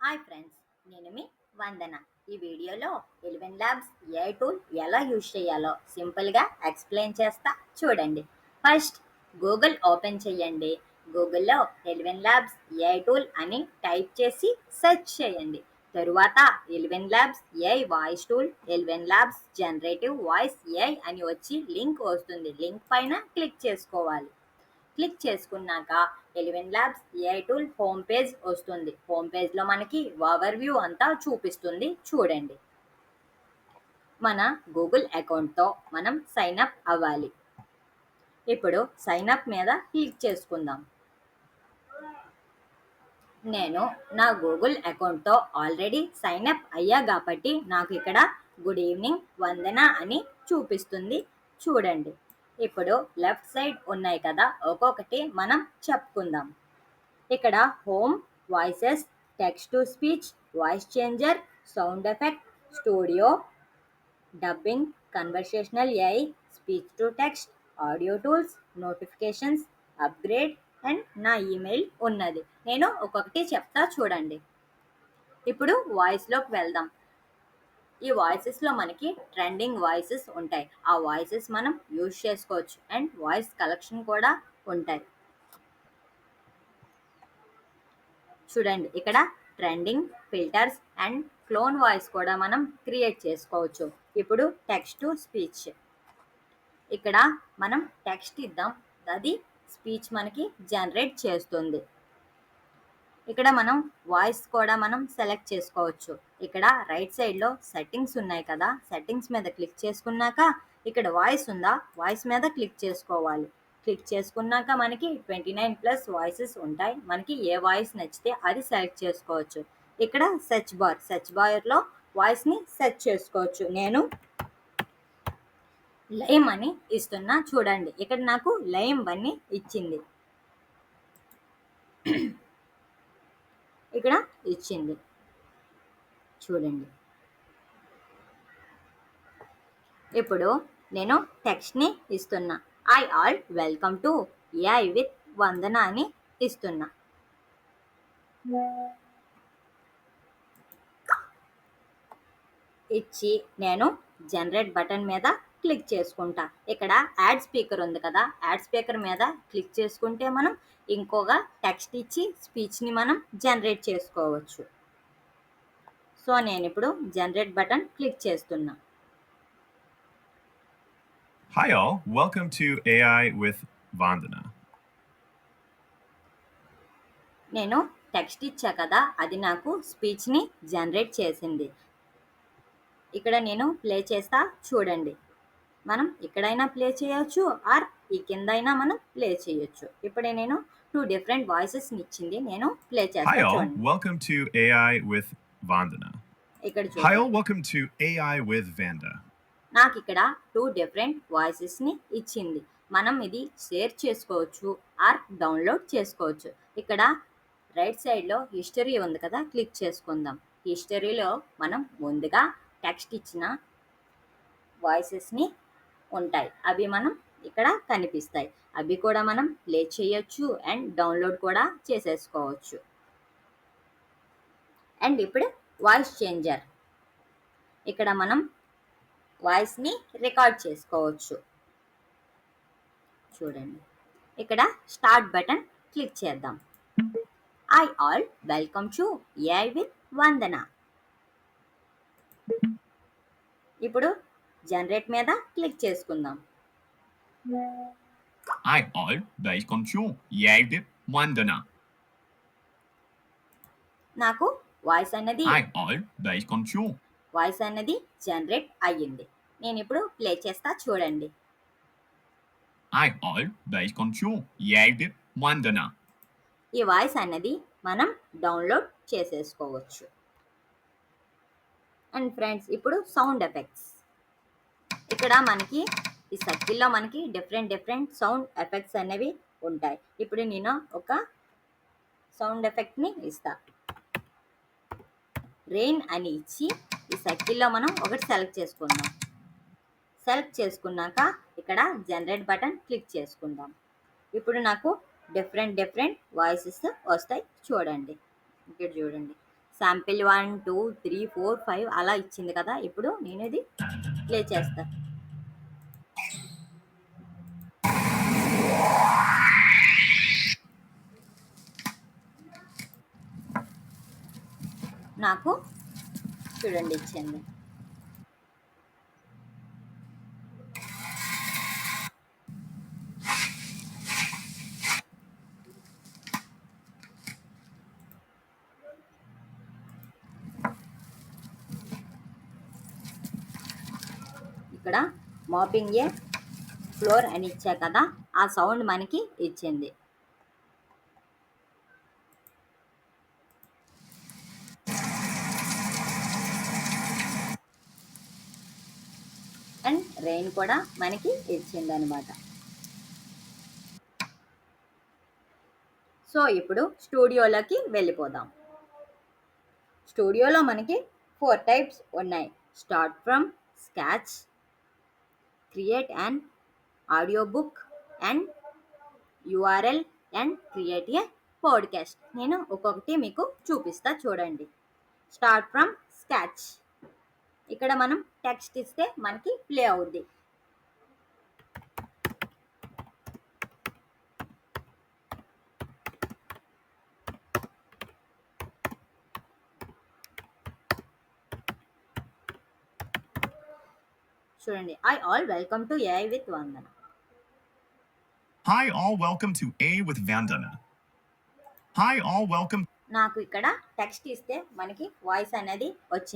Hi friends, నేను మీ వందన. ఈ వీడియోలో ఎలివెన్ ల్యాబ్స్ ఏఐ టూల్ ఎలా యూజ్ చేయాలో సింపుల్గా ఎక్స్ప్లెయిన్ చేస్తా చూడండి. ఫస్ట్ గూగుల్ ఓపెన్ చేయండి. గూగుల్లో ఎలివెన్ ల్యాబ్స్ ఏఐ టూల్ అని టైప్ చేసి సెర్చ్ చేయండి. తరువాత eleven labs AI voice tool, eleven labs generative voice AI అని వచ్చి లింక్ వస్తుంది. లింక్ పైన క్లిక్ చేసుకోవాలి. క్లిక్ చేసుకున్నాక eleven labs AI tool home page వస్తుంది. హోమ్ పేజ్లో మనకి ఓవర్ వ్యూ అంతా చూపిస్తుంది చూడండి. మన గూగుల్ అకౌంట్తో మనం సైన్ అప్ అవ్వాలి. ఇప్పుడు సైన్ అప్ మీద క్లిక్ చేసుకుందాం. నేను నా గూగుల్ అకౌంట్తో ఆల్రెడీ సైన్ అప్ అయ్యా కాబట్టి నాకు ఇక్కడ గుడ్ ఈవినింగ్ వందన అని చూపిస్తుంది చూడండి. ఇప్పుడు లెఫ్ట్ సైడ్ ఉన్నాయి కదా, ఒక్కొక్కటి మనం చెప్పుకుందాం. ఇక్కడ home, voices, text to speech, voice changer, sound effect, studio, dubbing, conversational AI, speech to text, audio tools, notifications, upgrade and నా ఈమెయిల్ ఉన్నది. నేను ఒక్కొక్కటి చెప్తా చూడండి. ఇప్పుడు వాయిస్లోకి వెళ్దాం. ఈ వాయిసెస్లో మనకి ట్రెండింగ్ వాయిసెస్ ఉంటాయి. ఆ వాయిసెస్ మనం యూజ్ చేసుకోవచ్చు అండ్ వాయిస్ కలెక్షన్ కూడా ఉంటాయి. చూడండి, ఇక్కడ trending, filters and clone voice కూడా మనం క్రియేట్ చేసుకోవచ్చు. ఇప్పుడు టెక్స్ట్ టు స్పీచ్. ఇక్కడ మనం టెక్స్ట్ ఇద్దాం, అది స్పీచ్ మనకి జనరేట్ చేస్తుంది. ఇక్కడ మనం వాయిస్ కూడా మనం సెలెక్ట్ చేసుకోవచ్చు. ఇక్కడ రైట్ సైడ్లో సెట్టింగ్స్ ఉన్నాయి కదా, సెట్టింగ్స్ మీద క్లిక్ చేసుకున్నాక ఇక్కడ వాయిస్ ఉందా, వాయిస్ మీద క్లిక్ చేసుకోవాలి. క్లిక్ చేసుకున్నాక మనకి 29+ వాయిసెస్ ఉంటాయి. మనకి ఏ వాయిస్ నచ్చితే అది సెలెక్ట్ చేసుకోవచ్చు. ఇక్కడ సెర్చ్ బార్లో వాయిస్ని సెర్చ్ చేసుకోవచ్చు. నేను లైమ్ అని ఇస్తున్నా చూడండి. ఇక్కడ నాకు లైమ్ బన్ని ఇచ్చింది. ఇక్కడ ఇచ్చింది చూడండి. ఇప్పుడు నేను టెక్స్ట్ని ఇస్తున్నా. I all welcome to AI with Vandana అని ఇస్తున్నా. ఇచ్చి నేను జనరేట్ బటన్ మీద క్లిక్ చేసుకుంటా. ఇక్కడ యాడ్ స్పీకర్ ఉంది కదా, యాడ్ స్పీకర్ మీద క్లిక్ చేసుకుంటే మనం ఇంకొక టెక్స్ట్ ఇచ్చి స్పీచ్ని మనం జనరేట్ చేసుకోవచ్చు. సో నేను ఇప్పుడు జనరేట్ బటన్ క్లిక్ చేస్తున్నా. Hi all, welcome to AI with Vandana. నేను టెక్స్ట్ ఇచ్చా కదా, అది నాకు స్పీచ్ని జనరేట్ చేసింది. ఇక్కడ నేను ప్లే చేస్తా చూడండి. మనం ఇక్కడైనా ప్లే చేయొచ్చు ఆర్ ఈ కింద అయినా మనం ప్లే చేయొచ్చు. ఇప్పుడు నేను 2 డిఫరెంట్ వాయిసెస్ని ఇచ్చింది, నేను ప్లే Hi చేస్తా all, చూడండి. welcome to AI with Vandana. ఇక్కడ Hi చూడండి, all, welcome to AI with Vanda. నాకు ఇక్కడ 2 డిఫరెంట్ వాయిసెస్ని ఇచ్చింది. మనం ఇది షేర్ చేసుకోవచ్చు ఆర్ డౌన్లోడ్ చేసుకోవచ్చు. ఇక్కడ రైట్ సైడ్లో హిస్టరీ ఉంది కదా, క్లిక్ చేసుకుందాం. హిస్టరీలో మనం ముందుగా టెక్స్ట్ ఇచ్చిన వాయిసెస్ని ఉంటాయి, అవి మనం ఇక్కడ కనిపిస్తాయి. అవి కూడా మనం ప్లే చేయొచ్చు అండ్ డౌన్లోడ్ కూడా చేసేసుకోవచ్చు. అండ్ ఇప్పుడు వాయిస్ చేంజర్. ఇక్కడ మనం వాయిస్ని రికార్డ్ చేసుకోవచ్చు చూడండి. ఇక్కడ స్టార్ట్ బటన్ క్లిక్ చేద్దాం. I all welcome to AI with Vandana. ఇప్పుడు జనరేట్ మీద క్లిక్ చేసుకుందాం. Hi all, welcome to AI with Vandana. నాకు వాయిస్ అన్నది Hi all, welcome to. Voice అన్నది జనరేట్ అయ్యింది. నేను ఇప్పుడు ప్లే చేస్తా చూడండి. Hi all, welcome to AI with Vandana. ఈ వాయిస్ అన్నది మనం డౌన్లోడ్ చేసేసుకోవచ్చు. అండ్ ఫ్రెండ్స్, ఇప్పుడు సౌండ్ ఎఫెక్ట్స్. ఇక్కడ మనకి ఈ సర్కిల్లో మనకి డిఫరెంట్ సౌండ్ ఎఫెక్ట్స్ అనేవి ఉంటాయి. ఇప్పుడు నేను ఒక సౌండ్ ఎఫెక్ట్ని ఇస్తా. రెయిన్ అని ఇచ్చి ఈ సర్కిల్లో మనం ఒకటి సెలెక్ట్ చేసుకుందాం. సెలెక్ట్ చేసుకున్నాక ఇక్కడ జనరేట్ బటన్ క్లిక్ చేసుకుందాం. ఇప్పుడు నాకు డిఫరెంట్ వాయిసెస్ వస్తాయి చూడండి. ఇక్కడ చూడండి, శాంపిల్ 1 2 3 4 5 అలా ఇచ్చింది కదా. ఇప్పుడు నేను ఇది ప్లే చేస్తా. నాకు చూడండి ఇచ్చింది. ఇక్కడ మాపింగ్ ఏ ఫ్లోర్ అని ఇచ్చా కదా, ఆ సౌండ్ మనకి ఇచ్చింది. అండ్ రెయిన్ కూడా మనకి ఇచ్చింది అనమాట. సో ఇప్పుడు స్టూడియోలోకి వెళ్ళిపోదాం. స్టూడియోలో మనకి 4 టైప్స్ ఉన్నాయి. Start from scotch, create an audio book and URL and create a podcast. నేను ఒక్కొక్కటి మీకు చూపిస్తా చూడండి. Start from scotch. ఇక్కడ మనం టెక్స్ట్ ఇస్తే మనకి ప్లే అవుద్ది. చూడండి. I all welcome to AI with Vandana. Hi all, welcome to A with Vandana. Hi all, welcome. నాకు ఇక్కడ టెక్స్ట్ ఇస్తే మనకి వాయిస్ అనేది వచ్చింది.